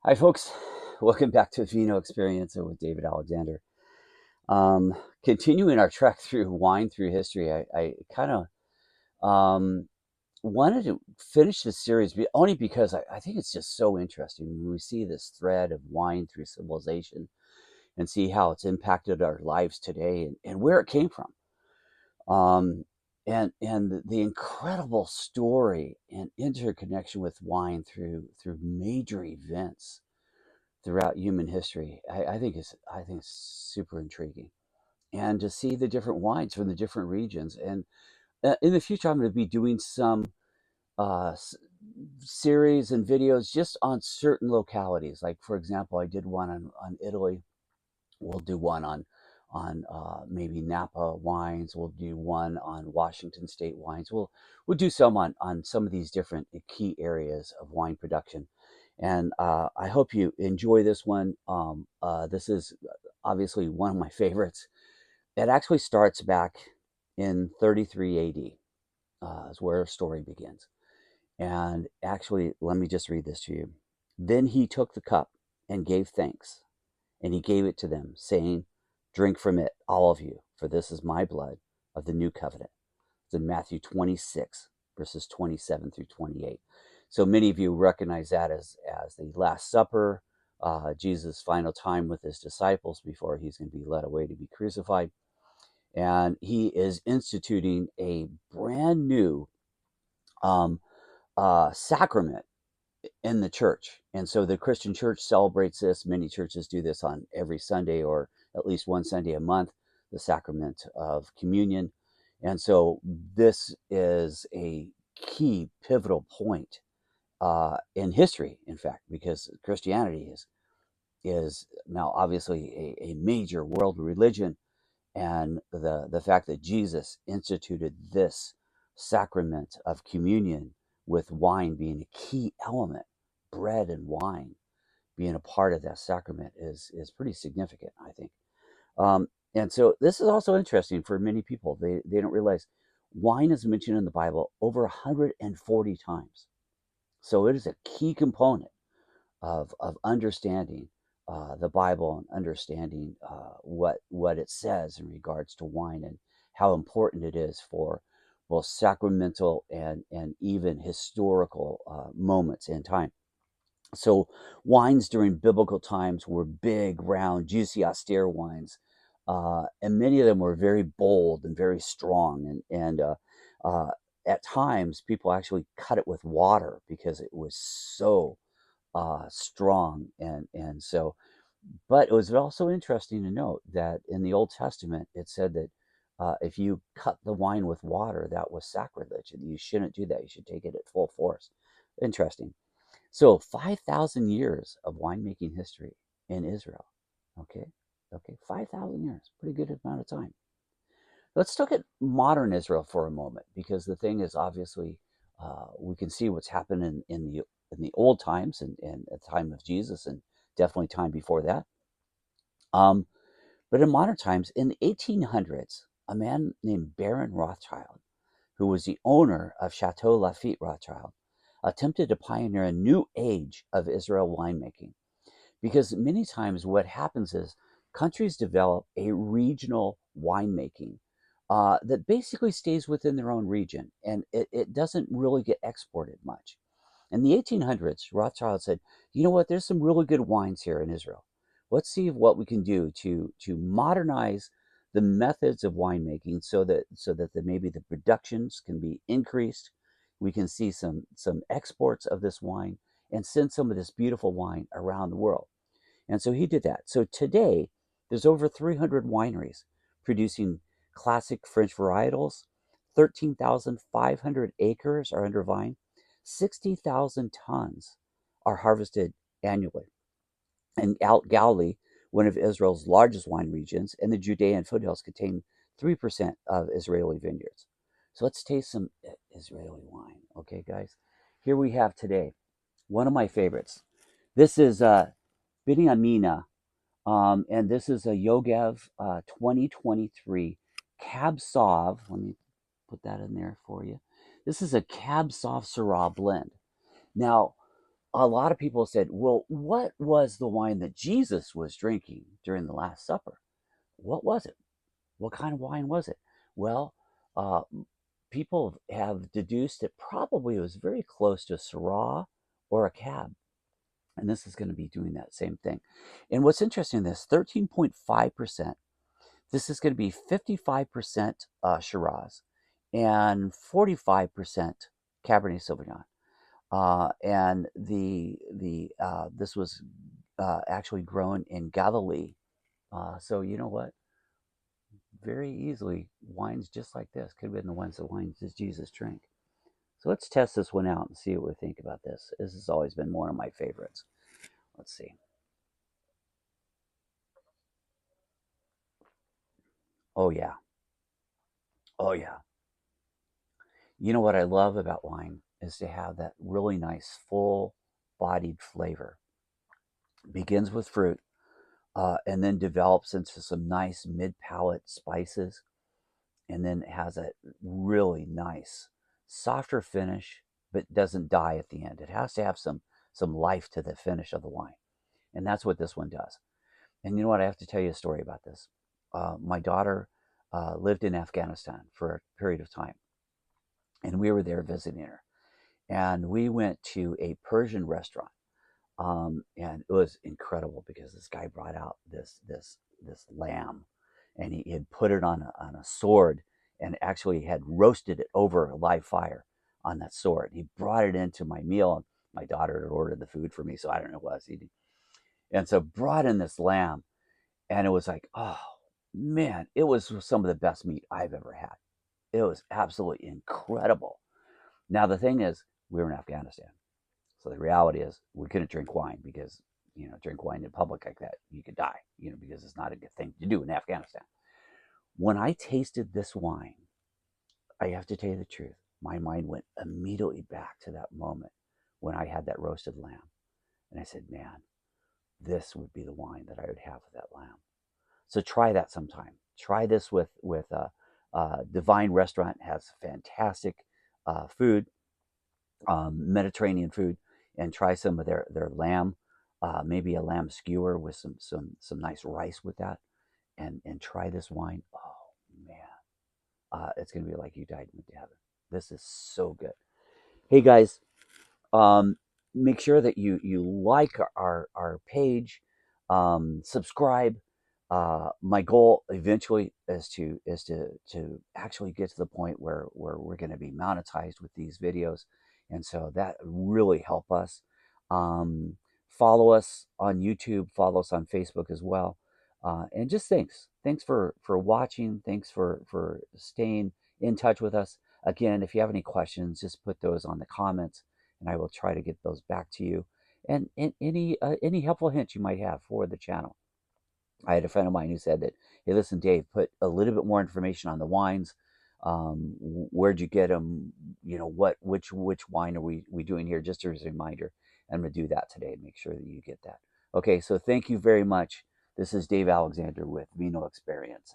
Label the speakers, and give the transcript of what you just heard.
Speaker 1: Hi, folks. Welcome back to Vino Experience with David Alexander. Um, Continuing our trek through wine through history, I kind of wanted to finish this series only because I think it's just so interesting when we see this thread of wine through civilization and see how it's impacted our lives today and where it came from. Um, and the incredible story and interconnection with wine through major events throughout human history. I think it's super intriguing, and to see the different wines from the different regions. And in the future, I'm going to be doing some uh, s- series and videos just on certain localities. Like for example, I did one on Italy. We'll do one on maybe Napa wines. We'll do one on Washington State wines. We'll do some on some of these different key areas of wine production. And I hope you enjoy this one. This is obviously one of my favorites. It actually starts back in 33 AD, is where our story begins. And actually, let me just read this to you. Then he took the cup and gave thanks, and he gave it to them, saying, "Drink from it, all of you, for this is my blood of the new covenant." It's in Matthew 26, verses 27 through 28. So many of you recognize that as the Last Supper, Jesus' final time with his disciples before he's going to be led away to be crucified. And he is instituting a brand new um, sacrament in the church. And so the Christian church celebrates this. Many churches do this on every Sunday or at least one Sunday a month, the sacrament of communion. And so this is a key pivotal point in history, in fact, because Christianity is now obviously a major world religion, and the fact that Jesus instituted this sacrament of communion with wine being a key element, bread and wine being a part of that sacrament is pretty significant, I think. And so this is also interesting for many people. They don't realize wine is mentioned in the Bible over 140 times. So it is a key component of understanding the Bible and understanding what it says in regards to wine and how important it is for both sacramental and even historical moments in time. So wines during biblical times were big, round, juicy, austere wines, and many of them were very bold and very strong. And uh, at times, people actually cut it with water because it was so strong. And so, but it was also interesting to note that in the Old Testament, it said that if you cut the wine with water, that was sacrilege, and you shouldn't do that. You should take it at full force. Interesting. So 5,000 years of winemaking history in Israel. Okay. Okay. 5,000 years. Pretty good amount of time. Let's look at modern Israel for a moment, because the thing is obviously we can see what's happened in the old times and at the time of Jesus and definitely time before that. Um, but in modern times, in the 1800s, a man named Baron Rothschild, who was the owner of Chateau Lafite Rothschild, attempted to pioneer a new age of Israel winemaking. Because many times what happens is countries develop a regional winemaking that basically stays within their own region, and it doesn't really get exported much. In the 1800s, Rothschild said, you know what, there's some really good wines here in Israel. Let's see what we can do to modernize the methods of winemaking so that maybe the productions can be increased. We can see some exports of this wine and send some of this beautiful wine around the world. And so he did that. So today, there's over 300 wineries producing classic French varietals. 13,500 acres are under vine. 60,000 tons are harvested annually. And Galilee, one of Israel's largest wine regions, and the Judean foothills contain 3% of Israeli vineyards. So let's taste some Israeli wine. Okay, guys. Here we have today one of my favorites. This is Binyamina, and this is a Yogev 2023 Cab Sauv. Let me put that in there for you. This is a Cab Sauv Syrah blend. Now, a lot of people said, well, what was the wine that Jesus was drinking during the Last Supper? What was it? What kind of wine was it? Well, uh, people have deduced it probably was very close to a Syrah or a Cab. And this is going to be doing that same thing. And what's interesting in this 13.5%, this is going to be 55% Shiraz and 45% Cabernet Sauvignon. And the this was actually grown in Galilee. So you know what? Very easily, wines just like this could have been the ones that wines that Jesus drank. So let's test this one out and see what we think about this. This has always been one of my favorites. Let's see. Oh yeah. Oh yeah. You know what I love about wine is to have that really nice full bodied flavor. It begins with fruit, and then develops into some nice mid palate spices, and then it has a really nice softer finish, but doesn't die at the end. It has to have some life to the finish of the wine, and that's what this one does. And you know what? I have to tell you a story about this. My daughter lived in Afghanistan for a period of time, and we were there visiting her. And we went to a Persian restaurant, and it was incredible because this guy brought out this lamb, and he had put it on a sword, and actually had roasted it over a live fire on that sword. He brought it into my meal, and my daughter had ordered the food for me, so I don't know what I was eating. And so brought in this lamb, and it was like, oh man, it was some of the best meat I've ever had. It was absolutely incredible. Now the thing is, we were in Afghanistan, so the reality is we couldn't drink wine because drink wine in public like that, you could die. Because it's not a good thing to do in Afghanistan. When I tasted this wine, I have to tell you the truth. My mind went immediately back to that moment when I had that roasted lamb, and I said, "Man, this would be the wine that I would have with that lamb." So try that sometime. Try this with Divine Restaurant has fantastic food, Mediterranean food, and try some of their lamb, maybe a lamb skewer with some nice rice with that, and try this wine. Oh man, it's gonna be like you died and went to heaven. This is so good. Hey guys, um, make sure that you like our page, subscribe. My goal eventually is to actually get to the point where we're going to be monetized with these videos, and so that really help us. Um, Follow us on YouTube, follow us on Facebook as well, and just thanks for watching. Thanks for staying in touch with us. Again, if you have any questions, just put those on the comments, and I will try to get those back to you. And any helpful hints you might have for the channel. I had a friend of mine who said that, hey, listen, Dave, put a little bit more information on the wines. Where'd you get them? Which wine are we doing here? Just as a reminder, I'm going to do that today and make sure that you get that. Okay, so thank you very much. This is Dave Alexander with Vino Experience.